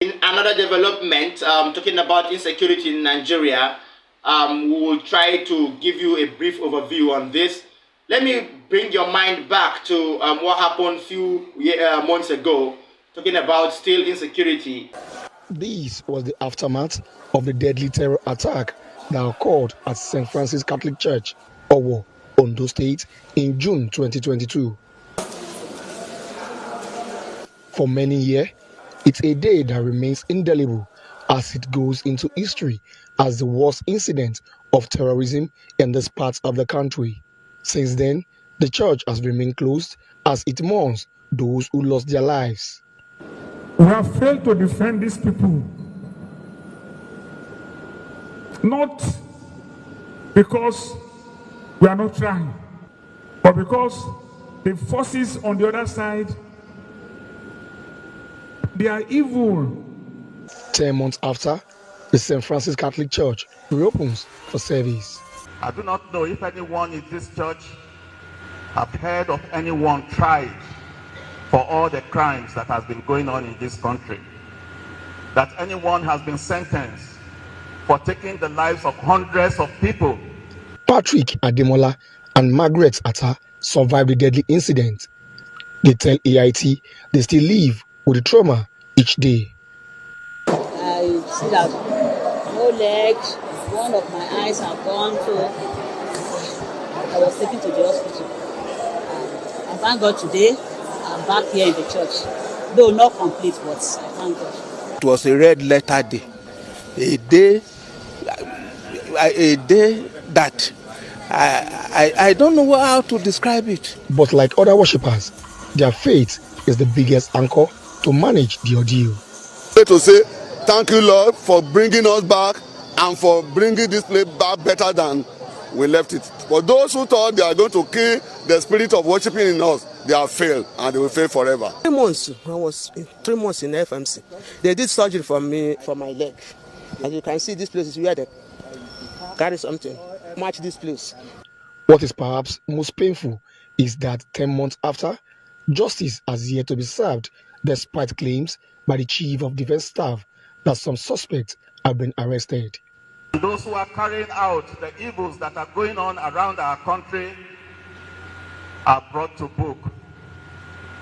In another development, talking about insecurity in Nigeria, we will try to give you a brief overview on this. Let me bring your mind back to what happened a few months ago, talking about still insecurity. This was the aftermath of the deadly terror attack that occurred at St. Francis Catholic Church, Owo, Ondo State, in June 2022. For many years, it's a day that remains indelible as it goes into history as the worst incident of terrorism in this part of the country. Since then, the church has remained closed as it mourns those who lost their lives. We have failed to defend these people, not because we are not trying, but because the forces on the other side, they are evil. 10 months after, the St. Francis Catholic Church reopens for service. I do not know if anyone in this church have heard of anyone tried for all the crimes that has been going on in this country. That anyone has been sentenced for taking the lives of hundreds of people. Patrick Ademola and Margaret Atta survived the deadly incident. They tell AIT they still live with the trauma each day. I see that no legs, one of my eyes are gone, so I was taken to the hospital. And thank God today I'm back here in the church. Though not complete, but I thank God. It was a red letter day, a day that I don't know how to describe it. But like other worshippers, their faith is the biggest anchor to manage the ordeal. To say thank you, Lord, for bringing us back and for bringing this place back better than we left it. For those who thought they are going to kill the spirit of worshiping in us, they have failed and they will fail forever. 3 months, I was 3 months in FMC. They did surgery for me, for my leg. As you can see, this place is where they carry something, match this place. What is perhaps most painful is that 10 months after, justice has yet to be served, despite claims by the Chief of Defense Staff that some suspects have been arrested. Those who are carrying out the evils that are going on around our country are brought to book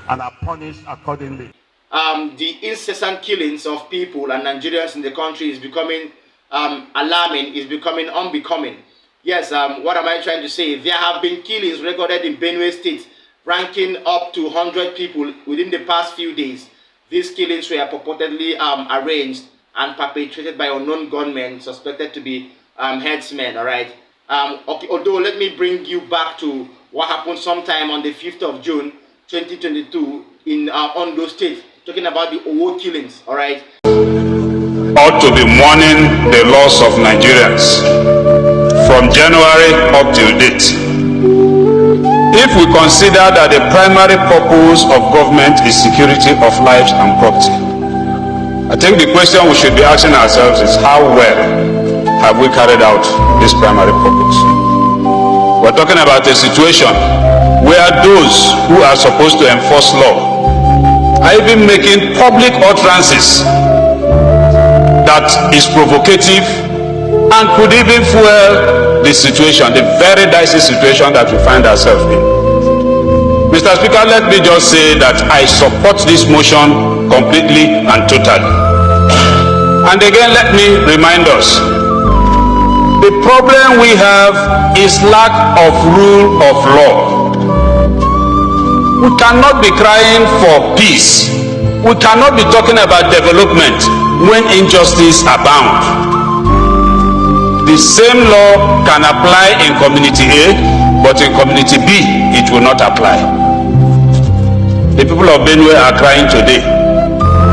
and are punished accordingly. The incessant killings of people and Nigerians in the country is becoming alarming, is becoming unbecoming. Yes, what am I trying to say? There have been killings recorded in Benue State, ranking up to 100 people within the past few days. These killings were purportedly arranged and perpetrated by unknown gunmen suspected to be headsmen, all right? Okay, although let me bring you back to what happened sometime on the 5th of June, 2022 in Ondo State, talking about the Owo killings, all right? Ought to be mourning the loss of Nigerians from January up till date. If we consider that the primary purpose of government is security of lives and property, I think the question we should be asking ourselves is how well have we carried out this primary purpose? We're talking about a situation where those who are supposed to enforce law are even making public utterances that is provocative and could even fuel the situation, the very dicey situation that we find ourselves in. Mr. Speaker, let me just say that I support this motion completely and totally. And again, let me remind us, the problem we have is lack of rule of law. We cannot be crying for peace. We cannot be talking about development when injustice abounds. The same law can apply in community A, but in community B, it will not apply. The people of Benue are crying today.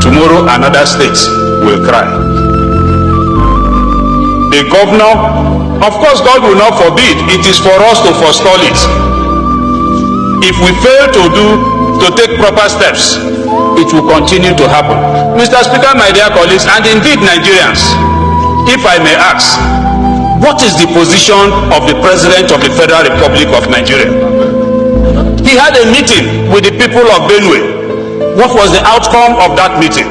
Tomorrow, another state will cry. The governor, of course, God will not forbid. It is for us to forestall it. If we fail to take proper steps, it will continue to happen. Mr. Speaker, my dear colleagues, and indeed Nigerians, if I may ask, what is the position of the President of the Federal Republic of Nigeria? He had a meeting with the people of Benue. What was the outcome of that meeting?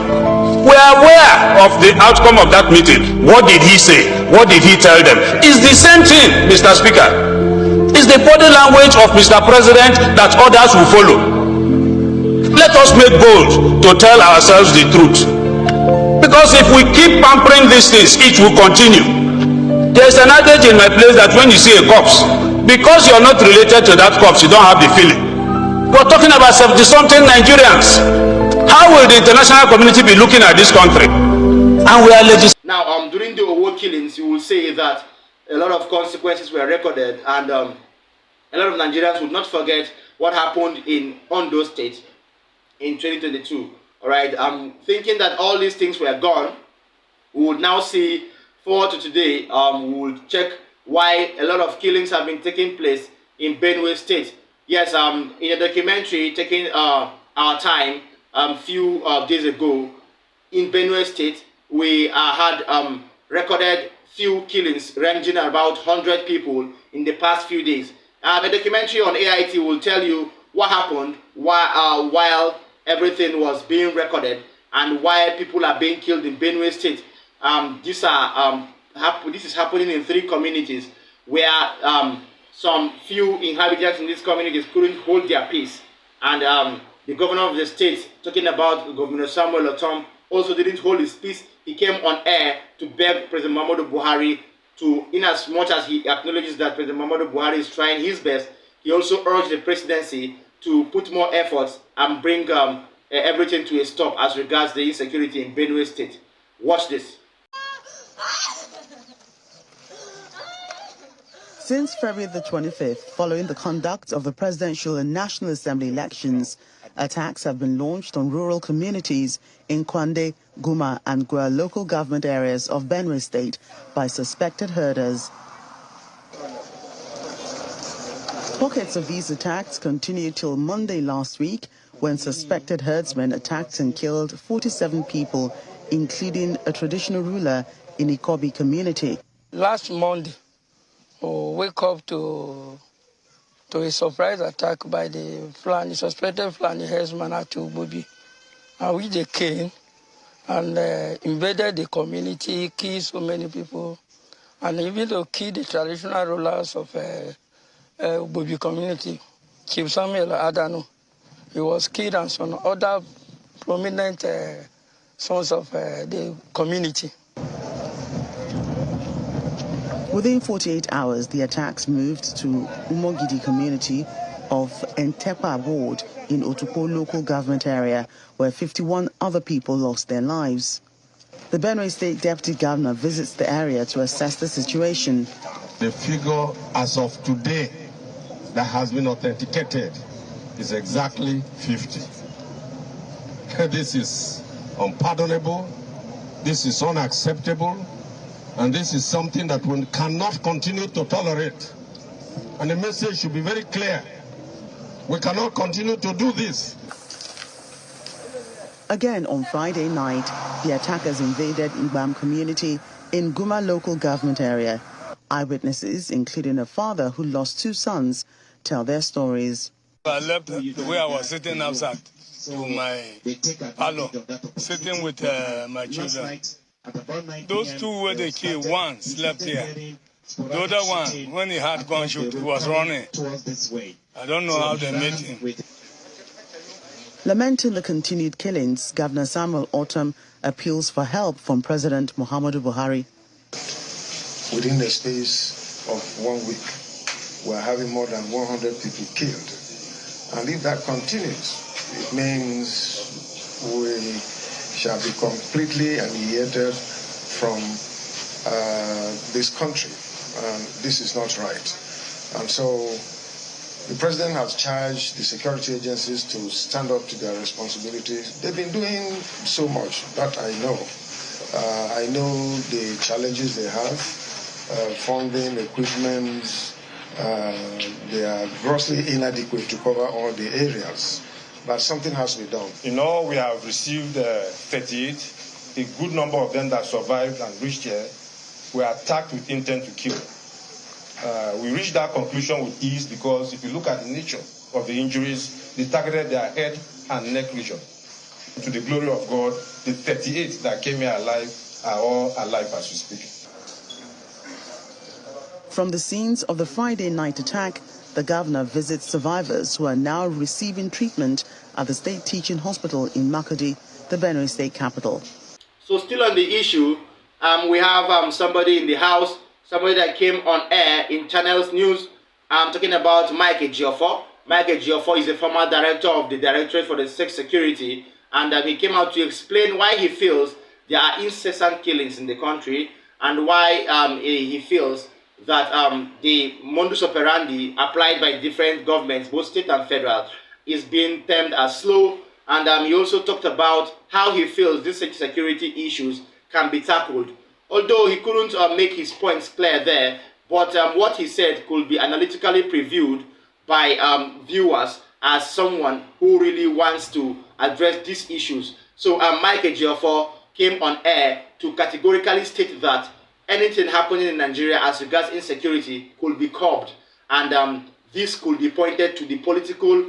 We are aware of the outcome of that meeting. What did he say? What did he tell them? It's the same thing, Mr. Speaker. It's the body language of Mr. President that others will follow. Let us make bold to tell ourselves the truth. Because if we keep pampering these things, it will continue. There's an adage in my place that when you see a corpse, because you're not related to that corpse, you don't have the feeling. We're talking about 70-something Nigerians. How will the international community be looking at this country? And we are now, during the Owo killings, you will say that a lot of consequences were recorded, and a lot of Nigerians would not forget what happened in Ondo State in 2022. All right, I'm thinking that all these things were gone. We would now see forward to today. We will check why a lot of killings have been taking place in Benue State. Yes, in a documentary taking our time few days ago in Benue State, we had recorded few killings ranging about 100 people in the past few days. The documentary on AIT will tell you what happened while everything was being recorded and why people are being killed in Benue State. This is happening in 3 communities where some few inhabitants in these communities couldn't hold their peace, and the governor of the state, talking about Governor Samuel Otom, also didn't hold his peace. He came on air to beg President Muhammadu Buhari to, in as much as he acknowledges that President Muhammadu Buhari is trying his best, he also urged the presidency to put more efforts and bring everything to a stop as regards the insecurity in Benue State. Watch this. Since February the 25th, following the conduct of the presidential and National Assembly elections, attacks have been launched on rural communities in Kwande, Guma and Gwa local government areas of Benue State by suspected herders. Pockets of these attacks continued till Monday last week, when suspected herdsmen attacked and killed 47 people, including a traditional ruler in Ikobi community. Last Monday, we wake up to a surprise attack by the suspected Fulani herdsman at Ubobi. And we they came and invaded the community, killed so many people, and even to kill the traditional rulers of Ubobi community, Chief Samuel Adano. He was killed, and some other prominent sons of the community. Within 48 hours, the attacks moved to Umogidi community of Entepa ward in Otupo local government area, where 51 other people lost their lives. The Benue State Deputy Governor visits the area to assess the situation. The figure as of today that has been authenticated is exactly 50. This is unpardonable, this is unacceptable, and this is something that we cannot continue to tolerate. And the message should be very clear. We cannot continue to do this. Again on Friday night, the attackers invaded Igbam community in Guma local government area. Eyewitnesses, including a father who lost 2 sons, tell their stories. I left the way I was sitting outside to my parlor, sitting with my children. Those 2 were the killed, one slept there. The other one, when he had gunshot, he was running. I don't know how they made him. Lamenting the continued killings, Governor Samuel Otom appeals for help from President Muhammadu Buhari. Within the space of 1 week, we're having more than 100 people killed. And if that continues, it means we shall be completely annihilated from this country. And this is not right. And so the president has charged the security agencies to stand up to their responsibilities. They've been doing so much, that I know. I know the challenges they have, funding, equipment. They are grossly inadequate to cover all the areas. But something has to be done. You know, we have received 38. A good number of them that survived and reached here were attacked with intent to kill. We reached that conclusion with ease because if you look at the nature of the injuries, they targeted their head and neck region. to the glory of God, the 38 that came here alive are all alive as we speak. From the scenes of the Friday night attack, the governor visits survivors who are now receiving treatment at the State Teaching Hospital in Makurdi, the Benue State capital. So still on the issue, we have somebody in the house, somebody that came on air in Channels News. I'm talking about Mike Ejiofor. Mike Ejiofor is a former director of the Directorate for the State Security, and he came out to explain why he feels there are incessant killings in the country and why he feels that the modus operandi applied by different governments, both state and federal, is being termed as slow. And he also talked about how he feels these security issues can be tackled. Although he couldn't make his points clear there, but what he said could be analytically previewed by viewers as someone who really wants to address these issues. So Mike Ejiofor came on air to categorically state that anything happening in Nigeria as regards insecurity could be curbed, and this could be pointed to the political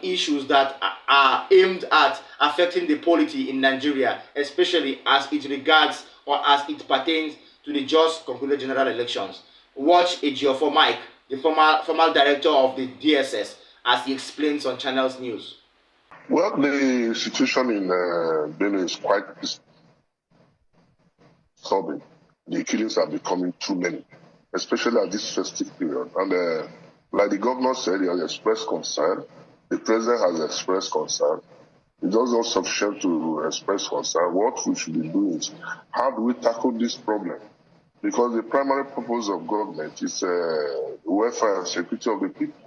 issues that are aimed at affecting the polity in Nigeria, especially as it regards or as it pertains to the just concluded general elections. Watch Ejiofor Mike, the former director of the DSS, as he explains on Channels News. Well, the situation in Benue is quite disturbing. The killings are becoming too many, especially at this festive period. And like the governor said, he has expressed concern. The president has expressed concern. It does not sufficient to express concern. What we should be doing is, how do we tackle this problem? Because the primary purpose of government is the welfare and security of the people.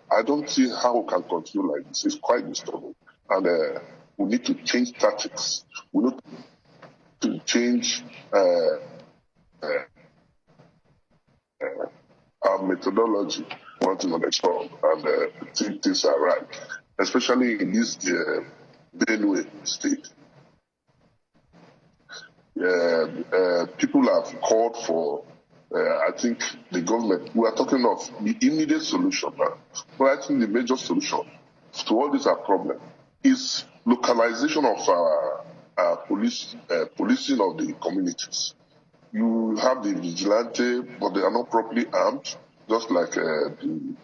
I don't see how we can continue like this. It's quite disturbing. And we need to change tactics. We need to change our methodology, want to explore and think things are right, especially in this Benue state. People have called for, I think, the government. We are talking of the immediate solution now. But I think the major solution to all this problem is localization of our policing of the communities. You have the vigilante, but they are not properly armed, just like the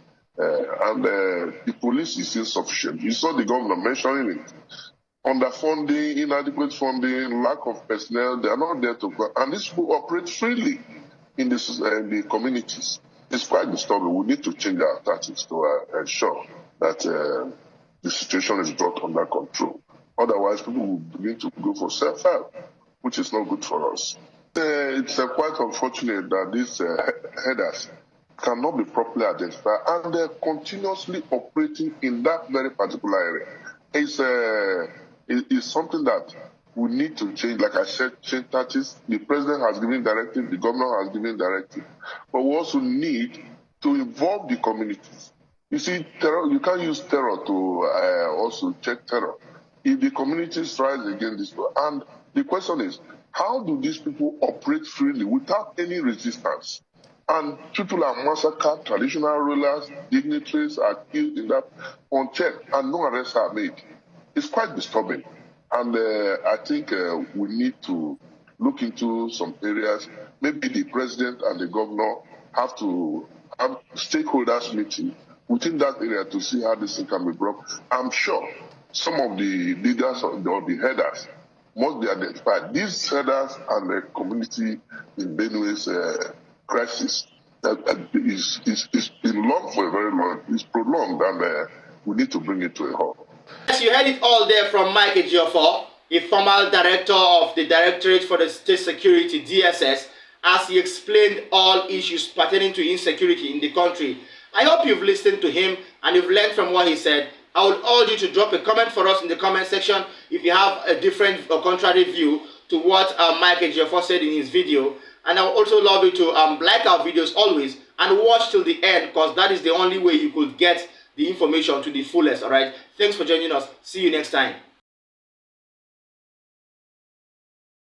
police is insufficient. You saw the governor mentioning it. Underfunding, inadequate funding, lack of personnel, they are not there to go. And these people operate freely in the communities. It's quite disturbing. We need to change our tactics to ensure that the situation is brought under control. Otherwise, people will begin to go for self-help, which is not good for us. It's quite unfortunate that these headers cannot be properly identified, and they're continuously operating in that very particular area. It's something that we need to change. Like I said, change tactics. The president has given directive, the governor has given directive, but we also need to involve the communities. You see, terror, you can't use terror to also check terror. If the communities rise against this, and the question is, how do these people operate freely without any resistance? And people are massacred, traditional rulers, dignitaries are killed in that unchecked, and no arrests are made. It's quite disturbing. And I think we need to look into some areas. Maybe the president and the governor have to have stakeholders meeting within that area to see how this thing can be brought. I'm sure some of the leaders or the headers must be identified. These headers and the community in Benue's crisis that is been long for a very long, it's prolonged, and we need to bring it to a halt. Yes, you heard it all there from Mike Ejiofor, a former director of the Directorate for the State Security, DSS, as he explained all issues pertaining to insecurity in the country. I hope you've listened to him and you've learned from what he said. I would urge you to drop a comment for us in the comment section if you have a different or contrary view to what Mike Ejiofor said in his video. And I would also love you to like our videos always and watch till the end, because that is the only way you could get the information to the fullest. All right, thanks for joining us. See you next time.